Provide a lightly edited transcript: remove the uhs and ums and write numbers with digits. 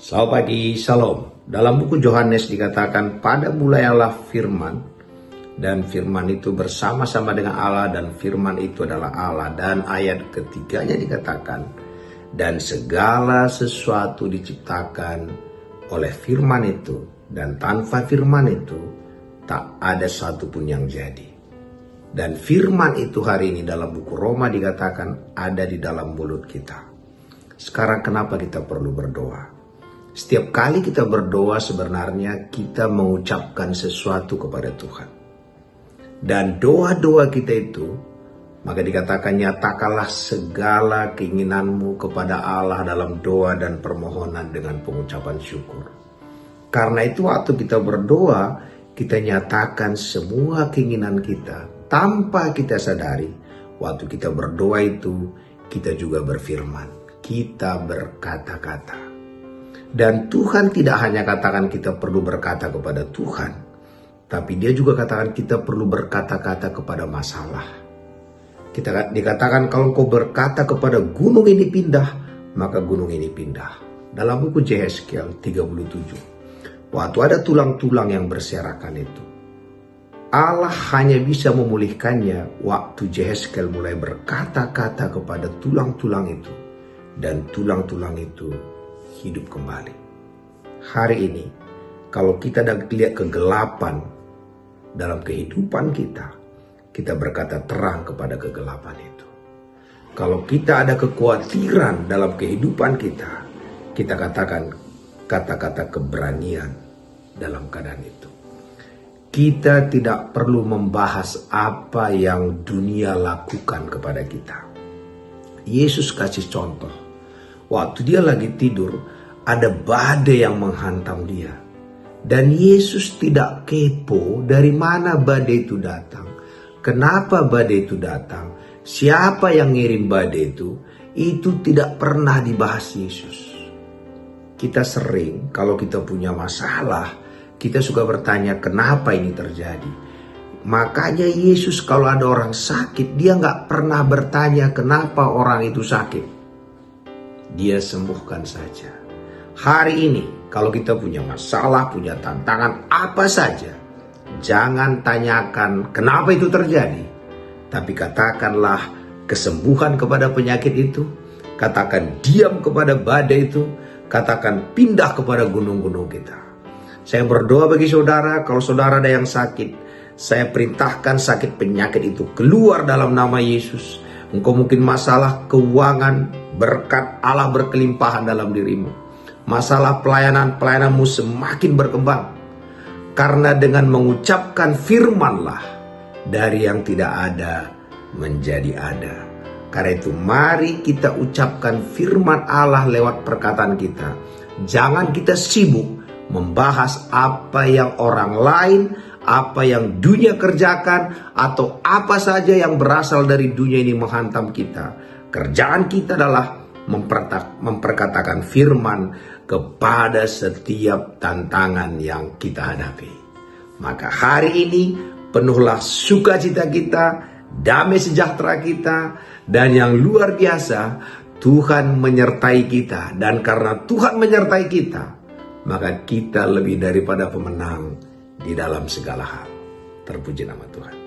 Selamat pagi, Shalom. Dalam buku Yohanes dikatakan pada mulailah firman, dan firman itu bersama-sama dengan Allah, dan firman itu adalah Allah. Dan ayat ketiganya dikatakan, dan segala sesuatu diciptakan oleh firman itu, dan tanpa firman itu tak ada satupun yang jadi. Dan firman itu hari ini dalam buku Roma dikatakan ada di dalam mulut kita. Sekarang kenapa kita perlu berdoa? Setiap kali kita berdoa sebenarnya kita mengucapkan sesuatu kepada Tuhan. Dan doa-doa kita itu, maka dikatakan nyatakanlah segala keinginanmu kepada Allah dalam doa dan permohonan dengan pengucapan syukur. Karena itu waktu kita berdoa, kita nyatakan semua keinginan kita tanpa kita sadari. Waktu kita berdoa itu, kita juga berfirman, kita berkata-kata. Dan Tuhan tidak hanya katakan kita perlu berkata kepada Tuhan, tapi dia juga katakan kita perlu berkata-kata kepada masalah. Kita dikatakan kalau kau berkata kepada gunung ini pindah, maka gunung ini pindah. Dalam buku Yehezkiel 37, waktu ada tulang-tulang yang berserakan itu, Allah hanya bisa memulihkannya waktu Yehezkiel mulai berkata-kata kepada tulang-tulang itu, dan tulang-tulang itu hidup kembali. Hari ini, kalau kita lihat kegelapan dalam kehidupan kita, kita berkata terang kepada kegelapan itu. Kalau kita ada kekhawatiran dalam kehidupan kita, kita katakan kata-kata keberanian dalam keadaan itu. Kita tidak perlu membahas apa yang dunia lakukan kepada kita. Yesus kasih contoh. Waktu dia lagi tidur, ada badai yang menghantam dia. Dan Yesus tidak kepo dari mana badai itu datang. Kenapa badai itu datang? Siapa yang ngirim badai itu? Itu tidak pernah dibahas Yesus. Kita sering, kalau kita punya masalah, kita suka bertanya kenapa ini terjadi. Makanya Yesus kalau ada orang sakit, dia nggak pernah bertanya kenapa orang itu sakit. Dia sembuhkan saja. Hari ini kalau kita punya masalah, punya tantangan apa saja, jangan tanyakan kenapa itu terjadi, tapi katakanlah kesembuhan kepada penyakit itu, katakan diam kepada badai itu, katakan pindah kepada gunung-gunung kita. Saya berdoa bagi saudara, kalau saudara ada yang sakit, saya perintahkan sakit penyakit itu keluar dalam nama Yesus. Engkau mungkin masalah keuangan, berkat Allah berkelimpahan dalam dirimu. Masalah pelayananmu semakin berkembang. Karena dengan mengucapkan firmanlah, dari yang tidak ada menjadi ada. Karena itu mari kita ucapkan firman Allah lewat perkataan kita. Jangan kita sibuk membahas apa yang orang lain, apa yang dunia kerjakan, atau apa saja yang berasal dari dunia ini menghantam kita. Kerjaan kita adalah memperkatakan firman kepada setiap tantangan yang kita hadapi. Maka hari ini penuhlah sukacita kita, damai sejahtera kita, dan yang luar biasa, Tuhan menyertai kita. Dan karena Tuhan menyertai kita, maka kita lebih daripada pemenang di dalam segala hal. Terpuji nama Tuhan.